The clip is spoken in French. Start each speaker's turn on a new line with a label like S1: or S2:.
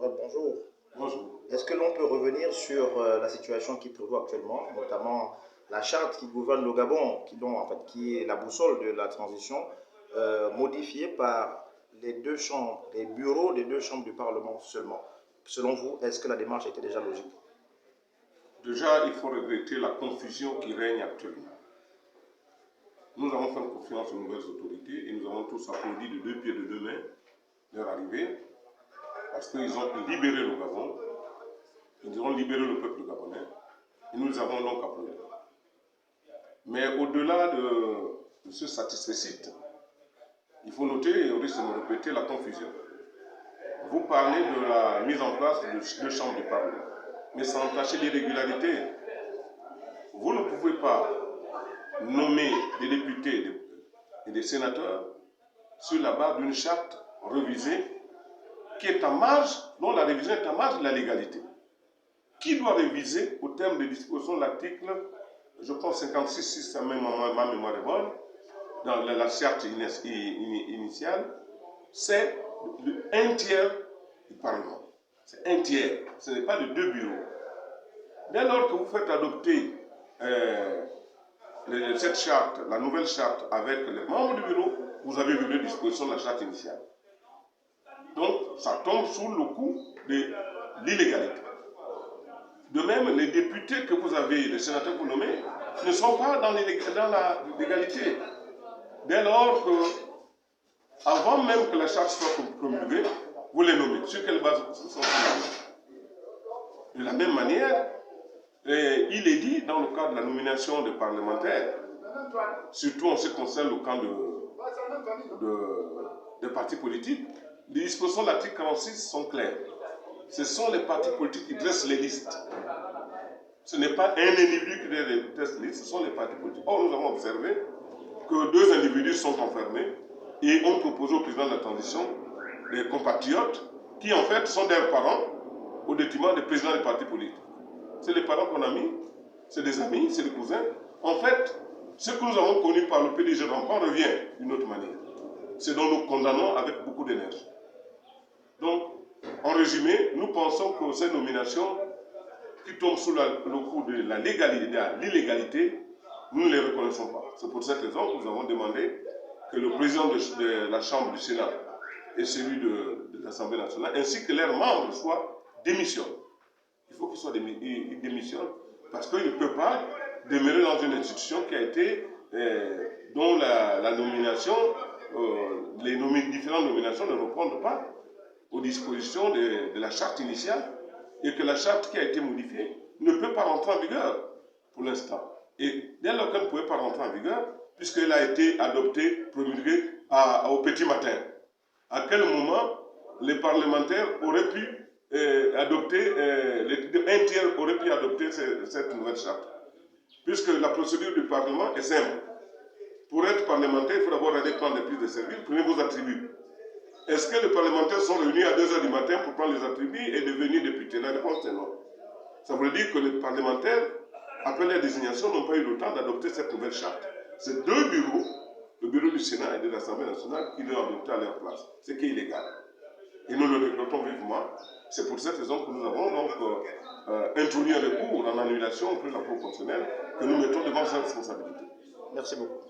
S1: internaute, bonjour.
S2: Bonjour.
S1: Est-ce que l'on peut revenir sur la situation qui prévaut actuellement, notamment la charte qui gouverne le Gabon, qui est la boussole de la transition, modifiée par les deux chambres, les bureaux des deux chambres du Parlement seulement? Selon vous, est-ce que la démarche était déjà logique?
S2: Déjà, il faut regretter la confusion qui règne actuellement. Nous avons fait confiance aux nouvelles autorités et nous avons tous applaudi de deux pieds de deux mains leur arrivée parce qu'ils ont libéré le Gabon, ils ont libéré le peuple gabonais et nous les avons donc applaudi. Mais au-delà de ce satisfecit, il faut noter, et au risque de me répéter, la confusion. Vous parlez de la mise en place de deux chambres du Parlement, mais sans entacher l'irrégularité. Vous ne pouvez pas nommer des députés et des sénateurs sur la base d'une charte révisée qui est en marge, dont la révision est en marge de la légalité. Qui doit réviser au terme des dispositions de l'article, je pense 56, si ma mémoire est bonne, dans la charte initiale, c'est un tiers du Parlement. C'est un tiers, ce n'est pas les deux bureaux. Dès lors que vous faites adopter cette charte, la nouvelle charte avec les membres du bureau, vous avez vu les dispositions de la charte initiale. Donc, ça tombe sous le coup de l'illégalité. De même, les députés que vous avez, les sénateurs que vous nommez, ne sont pas dans la légalité. Dès lors que, avant même que la charte soit promulguée, vous les nommez. Sur quelle base sont nommés? De la même manière, il est dit dans le cadre de la nomination des parlementaires, surtout en ce qui concerne le camp des partis politiques, les dispositions de l'article 46 sont claires. Ce sont les partis politiques qui dressent les listes. Ce n'est pas un individu qui dresse les listes, ce sont les partis politiques. Or, nous avons observé que deux individus sont enfermés et ont proposé au président de la transition des compatriotes qui, en fait, sont des parents au détriment des présidents des partis politiques. C'est les parents qu'on a mis, c'est des amis, c'est des cousins. En fait, ce que nous avons connu par le PDG Rampant revient d'une autre manière. C'est dont nous condamnons avec beaucoup d'énergie. Donc, en résumé, nous pensons que ces nominations qui tombent sous le coup de la légalité, de l'illégalité, nous ne les reconnaissons pas. C'est pour cette raison que nous avons demandé que le président de la Chambre du Sénat et celui de l'Assemblée nationale, ainsi que leurs membres, démissionnent. Il faut qu'ils soient démissionnent parce qu'ils ne peuvent pas demeurer dans une institution qui a été, dont la nomination, les différentes nominations ne répondent pas aux dispositions de la charte initiale et que la charte qui a été modifiée ne peut pas rentrer en vigueur pour l'instant. Et dès lors qu'elle ne pouvait pas rentrer en vigueur, puisqu'elle a été adoptée, promulguée au petit matin, à quel moment les parlementaires auraient pu adopter, un tiers aurait pu adopter cette nouvelle charte? Puisque la procédure du Parlement est simple. Pour être parlementaire, il faut d'abord aller prendre des prises de service, prenez vos attributs. Est-ce que les parlementaires sont réunis à 2 h du matin pour prendre les attributs et devenir députés? La réponse est non. Ça veut dire que les parlementaires, après leur désignation, n'ont pas eu le temps d'adopter cette nouvelle charte. C'est deux bureaux, le bureau du Sénat et de l'Assemblée nationale, qui l'ont adopté à leur place. C'est qui est illégal. Et nous le regrettons vivement. C'est pour cette raison que nous avons donc introduit un recours en annulation auprès de la Cour constitutionnelle que nous mettons devant sa responsabilité.
S1: Merci beaucoup.